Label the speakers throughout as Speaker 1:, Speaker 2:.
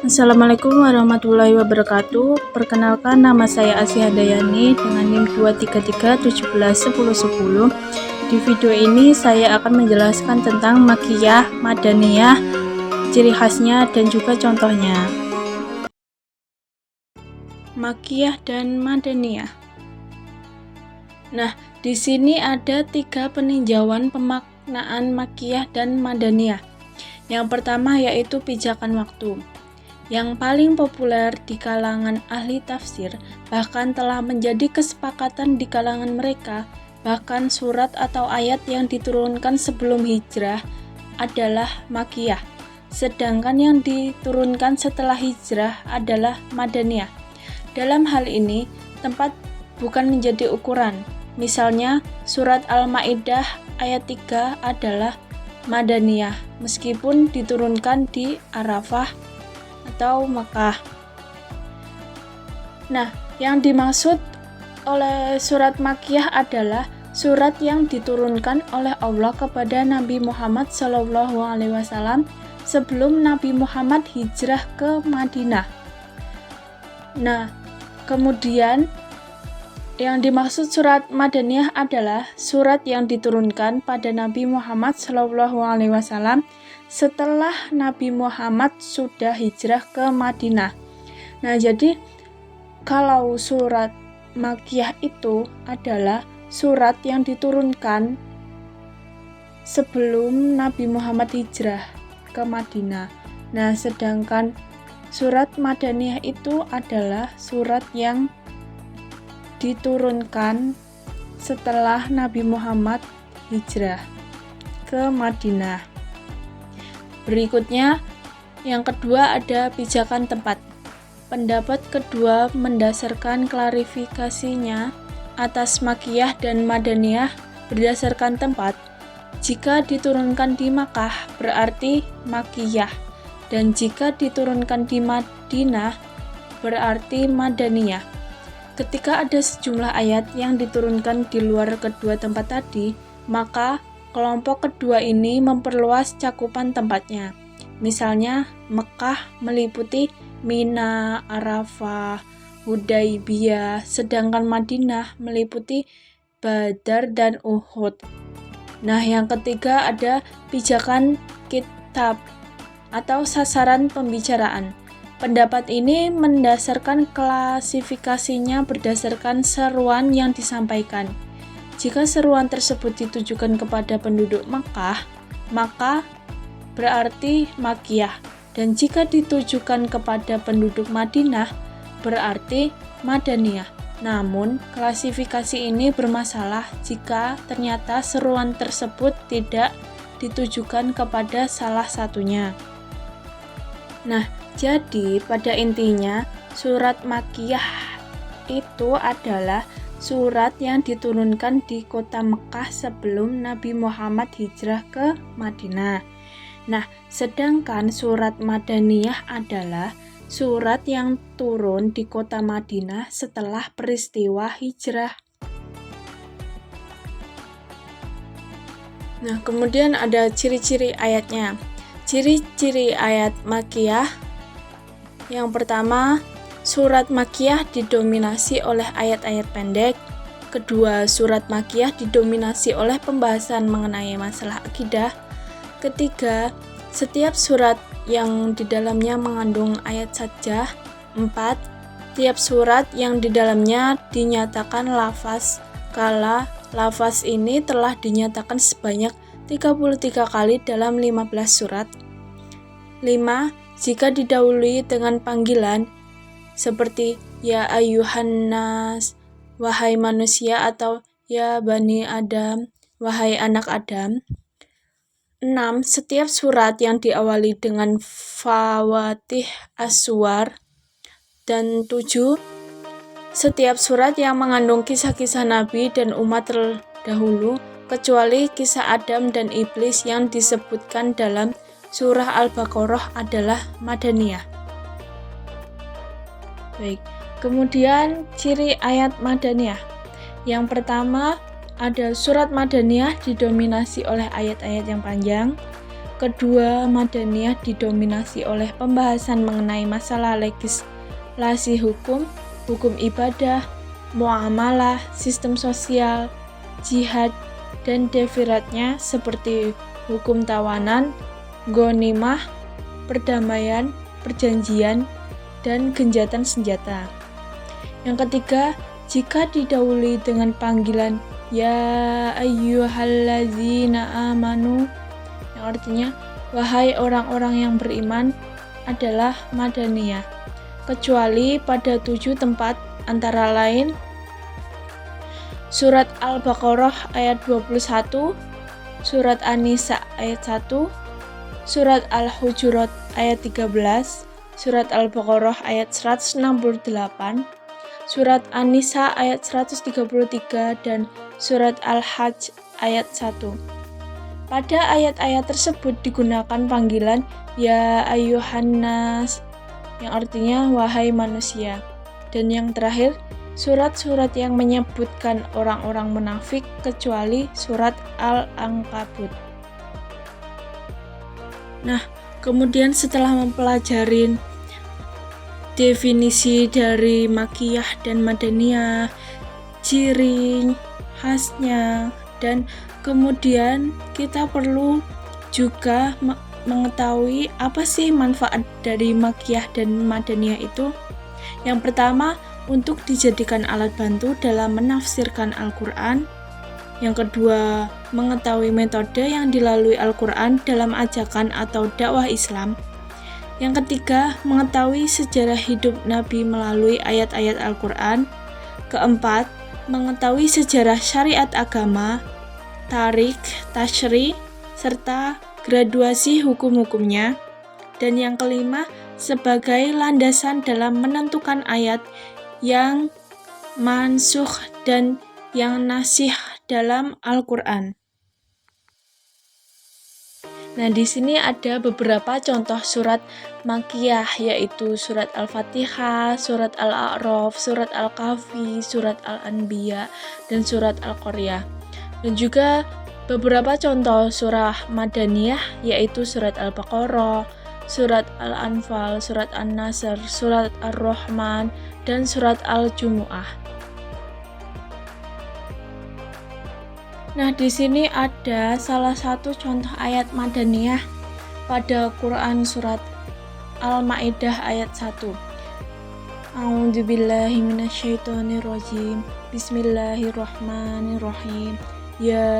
Speaker 1: Assalamualaikum warahmatullahi wabarakatuh. Perkenalkan, nama saya Asih Handayani dengan NIM 233171110. Di video ini saya akan menjelaskan tentang Makkiyah, Madaniyah, ciri khasnya dan juga contohnya. Makkiyah dan Madaniyah. Nah, di sini ada 3 peninjauan pemaknaan Makkiyah dan Madaniyah. Yang pertama yaitu pijakan waktu. Yang paling populer di kalangan ahli tafsir, bahkan telah menjadi kesepakatan di kalangan mereka, bahkan surat atau ayat yang diturunkan sebelum hijrah adalah Makkiyah, sedangkan yang diturunkan setelah hijrah adalah Madaniyah. Dalam hal ini, tempat bukan menjadi ukuran. Misalnya, surat Al-Maidah ayat 3 adalah Madaniyah, meskipun diturunkan di Arafah atau Makkah. Nah, yang dimaksud oleh surat Makkiyah adalah surat yang diturunkan oleh Allah kepada Nabi Muhammad SAW sebelum Nabi Muhammad hijrah ke Madinah. Nah, kemudian yang dimaksud surat Madaniyah adalah surat yang diturunkan pada Nabi Muhammad SAW setelah Nabi Muhammad sudah hijrah ke Madinah. Nah, jadi kalau surat Makkiyah itu adalah surat yang diturunkan sebelum Nabi Muhammad hijrah ke Madinah. Nah, sedangkan surat Madaniyah itu adalah surat yang diturunkan setelah Nabi Muhammad hijrah ke Madinah. Berikutnya, yang kedua ada pijakan tempat. Pendapat kedua mendasarkan klarifikasinya atas Makkiyah dan Madaniyah berdasarkan tempat. Jika diturunkan di Makkah berarti Makkiyah, dan jika diturunkan di Madinah berarti Madaniyah. Ketika ada sejumlah ayat yang diturunkan di luar kedua tempat tadi, maka kelompok kedua ini memperluas cakupan tempatnya. Misalnya, Mekah meliputi Mina, Arafah, Hudaybiyah, sedangkan Madinah meliputi Badar dan Uhud. Nah, yang ketiga ada pijakan kitab atau sasaran pembicaraan. Pendapat ini mendasarkan klasifikasinya berdasarkan seruan yang disampaikan. Jika seruan tersebut ditujukan kepada penduduk Makkah, maka berarti Makkiyah, dan jika ditujukan kepada penduduk Madinah, berarti Madaniyah. Namun, klasifikasi ini bermasalah jika ternyata seruan tersebut tidak ditujukan kepada salah satunya. Nah, jadi pada intinya surat Makkiyah itu adalah surat yang diturunkan di kota Mekah sebelum Nabi Muhammad hijrah ke Madinah. Nah, sedangkan surat Madaniyah adalah surat yang turun di kota Madinah setelah peristiwa hijrah. Nah, kemudian ada ciri-ciri ayatnya. Ciri-ciri ayat Makkiyah. Yang pertama, surat Makkiyah didominasi oleh ayat-ayat pendek. Kedua, surat Makkiyah didominasi oleh pembahasan mengenai masalah akidah. Ketiga, setiap surat yang di dalamnya mengandung ayat sajdah. 4, tiap surat yang di dalamnya dinyatakan lafaz, kala lafaz ini telah dinyatakan sebanyak 33 kali dalam 15 surat. 5, jika didahului dengan panggilan seperti ya ayyuhan nas, wahai manusia, atau ya bani Adam, wahai anak Adam. 6, setiap surat yang diawali dengan fawatih as-suwar. Dan 7, setiap surat yang mengandung kisah-kisah Nabi dan umat terdahulu, kecuali kisah Adam dan Iblis yang disebutkan dalam surah Al-Baqarah adalah Madaniyah. Baik, kemudian ciri ayat Madaniyah. Yang pertama, ada surat Madaniyah didominasi oleh ayat-ayat yang panjang. Kedua, Madaniyah didominasi oleh pembahasan mengenai masalah legislasi hukum, hukum ibadah, muamalah, sistem sosial, jihad, dan derivatnya seperti hukum tawanan, ghanimah, perdamaian, perjanjian, dan genjatan senjata. Yang ketiga, jika didahului dengan panggilan ya ayyuhallazina amanu, yang artinya wahai orang-orang yang beriman, adalah Madaniyah, kecuali pada 7 tempat, antara lain Surat Al-Baqarah ayat 21, Surat An-Nisa ayat 1, Surat Al-Hujurat ayat 13, Surat Al-Baqarah ayat 168, Surat An-Nisa ayat 133, dan Surat Al-Hajj ayat 1. Pada ayat-ayat tersebut digunakan panggilan ya ayyuhannas, yang artinya wahai manusia. Dan yang terakhir, surat-surat yang menyebutkan orang-orang munafik kecuali surat Al-Ankabut. Nah, kemudian setelah mempelajari definisi dari Makkiyah dan Madaniyah, ciri khasnya, dan kemudian kita perlu juga mengetahui apa sih manfaat dari Makkiyah dan Madaniyah itu. Yang pertama, untuk dijadikan alat bantu dalam menafsirkan Al-Quran. Yang kedua, mengetahui metode yang dilalui Al-Quran dalam ajakan atau dakwah Islam. Yang ketiga, mengetahui sejarah hidup Nabi melalui ayat-ayat Al-Quran. Keempat, mengetahui sejarah syariat agama, tarik, tasyri, serta graduasi hukum-hukumnya. Dan yang kelima, sebagai landasan dalam menentukan ayat yang mansukh dan yang nasih dalam Al-Quran. Nah, di sini ada beberapa contoh surat Makkiyah, yaitu surat Al-Fatihah, surat Al-A'raf, surat Al-Kahfi, surat Al-Anbiya, dan surat Al-Qaryah. Dan juga beberapa contoh surah Madaniyah, yaitu surat Al-Baqarah, surat Al-Anfal, surat An-Nasr, surat Ar-Rahman, dan surat Al-Jumu'ah. Nah, di sini ada salah satu contoh ayat Madaniyah pada Quran surat Al-Maidah ayat 1. A'udzubillahi minasyaitonirrajim. Bismillahirrahmanirrahim. Ya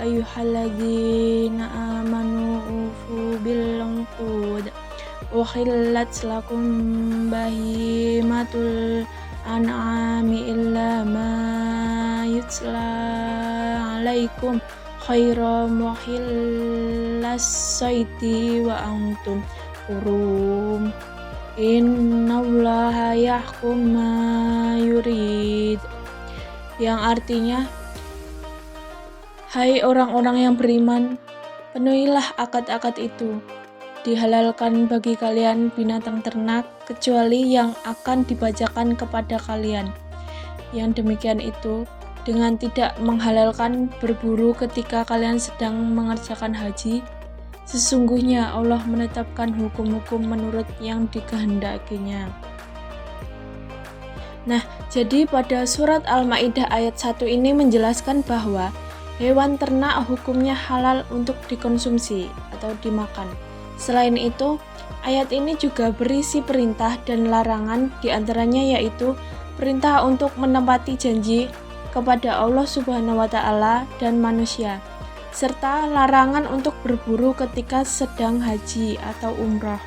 Speaker 1: ayyuhalladzina amanu ufu bil uqud. Uhillat lakum bahimatul an'ami illa ma yutla alaikum khairam muhillas sayti wa antum hurum innallaha yahkum ma yurid, yang artinya, hai orang-orang yang beriman, penuhilah akad-akad itu. Dihalalkan bagi kalian binatang ternak kecuali yang akan dibacakan kepada kalian. Yang demikian itu dengan tidak menghalalkan berburu ketika kalian sedang mengerjakan haji. Sesungguhnya Allah menetapkan hukum-hukum menurut yang dikehendakinya. Nah, jadi pada surat Al-Maidah ayat 1 ini menjelaskan bahwa hewan ternak hukumnya halal untuk dikonsumsi atau dimakan. Selain itu, ayat ini juga berisi perintah dan larangan, diantaranya yaitu perintah untuk menepati janji kepada Allah Subhanahu wa Ta'ala dan manusia, serta larangan untuk berburu ketika sedang haji atau umrah.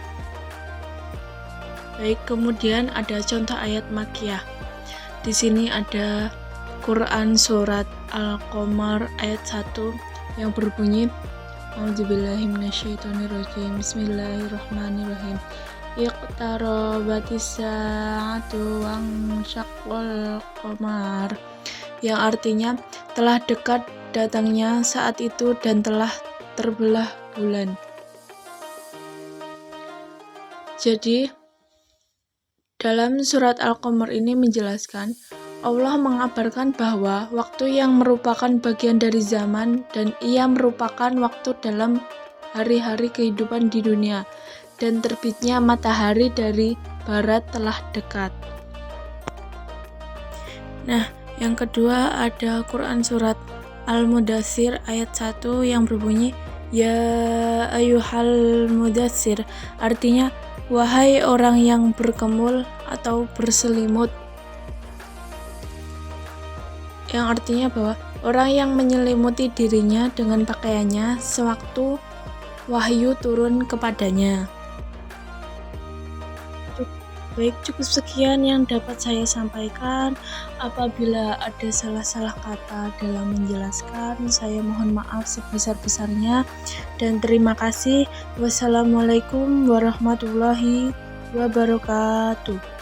Speaker 1: Baik, kemudian ada contoh ayat Makkiyah. Di sini ada Quran surat Al-Qamar ayat 1 yang berbunyi A'udzubillahi minasyaitonirrajim. Bismillahirrahmanirrahim. Iqtarabatis sa'atu wansyaqqal qamar, yang artinya telah dekat datangnya saat itu dan telah terbelah bulan. Jadi, dalam surat Al-Qamar ini menjelaskan Allah mengabarkan bahwa waktu yang merupakan bagian dari zaman dan ia merupakan waktu dalam hari-hari kehidupan di dunia, dan terbitnya matahari dari barat telah dekat. Nah, yang kedua ada Quran surat Al-Mudaththir ayat 1 yang berbunyi Ya ayyuhal mudaththir, artinya wahai orang yang berkemul atau berselimut, yang artinya bahwa orang yang menyelimuti dirinya dengan pakaiannya sewaktu wahyu turun kepadanya. Baik, cukup sekian yang dapat saya sampaikan. Apabila ada salah-salah kata dalam menjelaskan, saya mohon maaf sebesar-besarnya. Dan terima kasih. Wassalamualaikum warahmatullahi wabarakatuh.